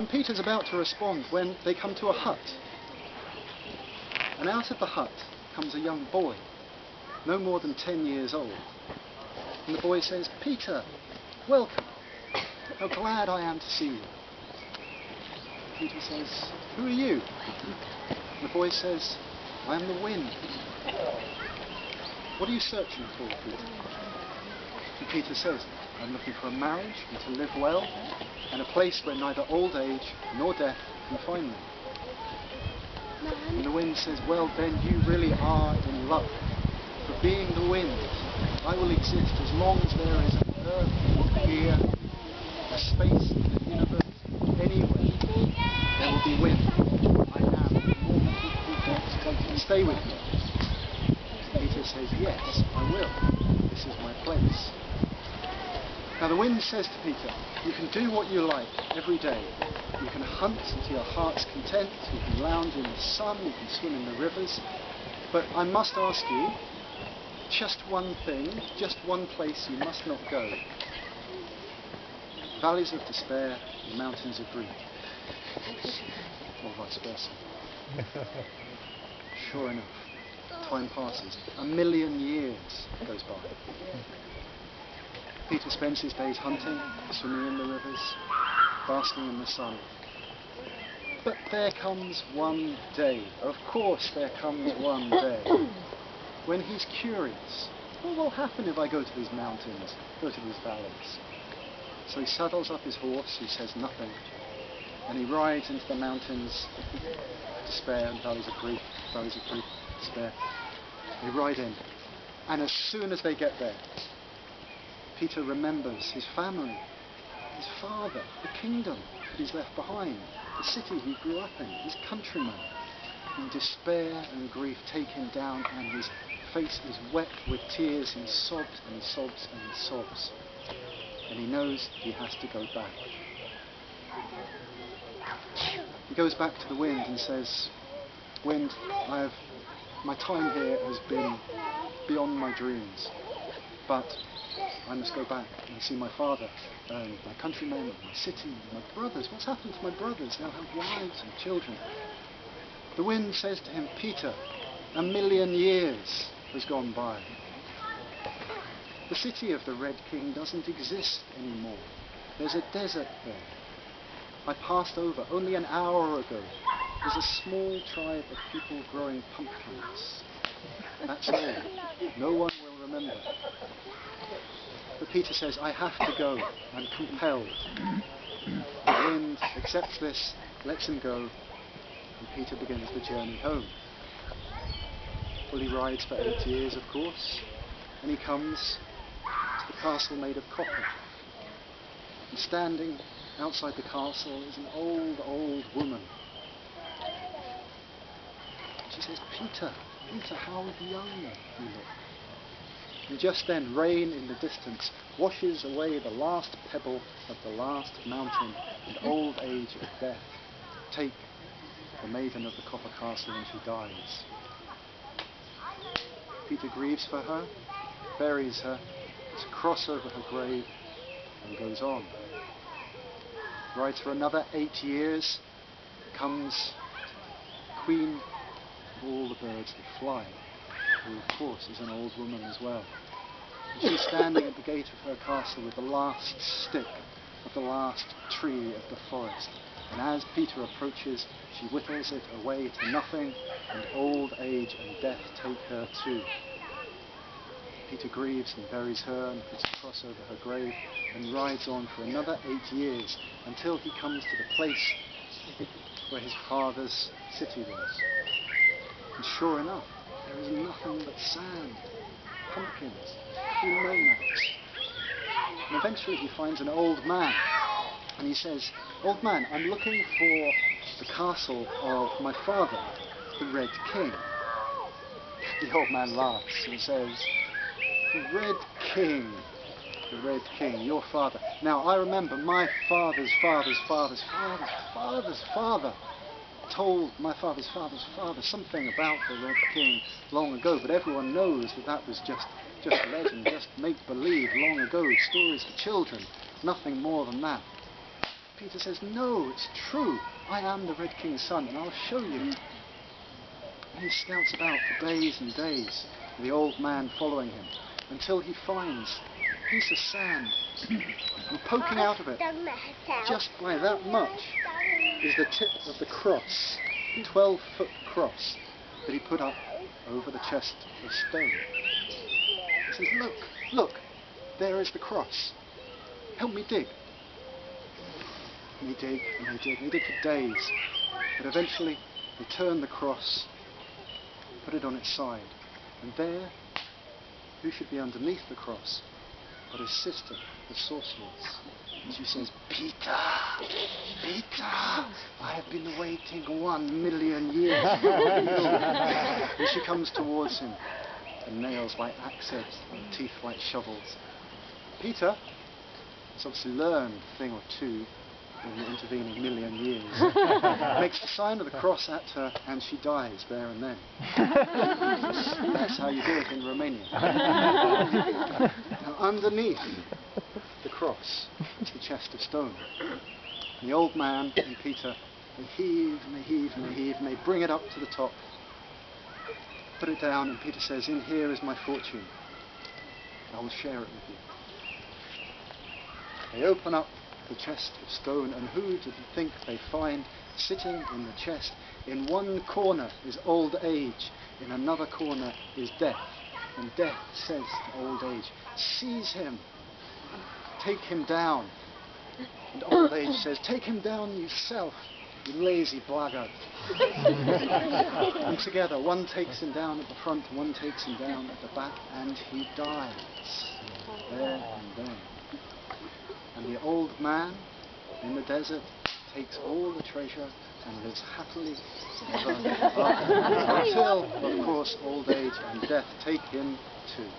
And Peter's about to respond when they come to a hut. And out of the hut comes a young boy, no more than 10 years old. And the boy says, "Peter, welcome. How glad I am to see you." Peter says, "Who are you?" And the boy says, "I am the wind." "What are you searching for, Peter?" And Peter says, "I'm looking for a marriage and to live well, and a place where neither old age nor death can find me." And the wind says, "Well then, you really are in luck. For being the wind, I will exist as long as there is an earth here, a space in the universe, anywhere. There will be wind. I am Peter. Stay with me." Peter says, "Yes, I will. This is my place." Now the wind says to Peter, "You can do what you like every day. You can hunt to your heart's content, you can lounge in the sun, you can swim in the rivers. But I must ask you, just one thing, just one place you must not go. Valleys of despair, the mountains of grief." Or vice versa. Sure enough, time passes. 1,000,000 years goes by. Peter spends his days hunting, swimming in the rivers, basking in the sun. But there comes one day, of course there comes one day, when he's curious. What will happen if I go to these mountains, go to these valleys? So he saddles up his horse, he says nothing, and he rides into the mountains of despair and valleys of grief, despair. They ride in, and as soon as they get there, Peter remembers his family, his father, the kingdom that he's left behind, the city he grew up in, his countrymen. And despair and grief take him down, and his face is wet with tears. He sobs and he sobs and he sobs. And he knows he has to go back. He goes back to the wind and says, "Wind, my time here has been beyond my dreams, but I must go back and see my father, and my countrymen, and my city, and my brothers. What's happened to my brothers? They'll have wives and children." The wind says to him, "Peter, 1,000,000 years has gone by. The city of the Red King doesn't exist anymore. There's a desert there. I passed over only an hour ago. There's a small tribe of people growing pumpkins. That's all. No one will remember." But Peter says, "I have to go. I'm compelled." The wind accepts this, lets him go, and Peter begins the journey home. Well, he rides for 8 years, of course, and he comes to the castle made of copper. And standing outside the castle is an old, old woman. She says, Peter, how young you look." And just then, rain in the distance washes away the last pebble of the last mountain, and old age and death take the maiden of the copper castle, and she dies. Peter grieves for her, buries her, puts a cross over her grave, and goes on. Rides for another 8 years, becomes queen of all the birds that fly, who of course is an old woman as well. And she's standing at the gate of her castle with the last stick of the last tree of the forest. And as Peter approaches, she whittles it away to nothing, and old age and death take her too. Peter grieves and buries her and puts a cross over her grave, and rides on for another 8 years until he comes to the place where his father's city was. And sure enough, there is nothing but sand, pumpkins, nomads. And eventually he finds an old man, and he says, "Old man, I'm looking for the castle of my father, the Red King." The old man laughs and says, "The Red King, your father. Now I remember my father's father told my father's father something about the Red King long ago, but everyone knows that was just legend, just make-believe long ago, stories for children, nothing more than that." Peter says, no, it's true. I am the Red King's son, and I'll show you. And he scouts about for days and days, with the old man following him, until he finds a piece of sand. And poking out of it, just by that much, is the tip of the cross, the 12-foot cross that he put up over the chest of stone. He says, look, look, there is the cross. Help me dig. And they dig, and they dig, and they dig for days. But eventually they turn the cross, put it on its side, and there, who should be underneath the cross but his sister, the sorceress. And she says, Peter, Peter, I have been waiting 1,000,000 years for you. And she comes towards him, the nails like axes and the teeth like shovels. Peter has obviously learned a thing or two in the intervening 1,000,000 years, makes the sign of the cross at her, and she dies there and then. That's how you do it in Romania. Now, underneath the cross is the chest of stone. And the old man and Peter, they heave and they heave and they heave, and they bring it up to the top, put it down, and Peter says, in here is my fortune. I will share it with you. They open up the chest of stone, and who did you think they find sitting in the chest? In one corner is old age, in another corner is death. And death says to old age, seize him, take him down. And old age says, take him down yourself, you lazy blackguard. And together, one takes him down at the front, one takes him down at the back, and he dies there and then. And the old man in the desert takes all the treasure and lives happily ever after, until, of course, old age and death take him too.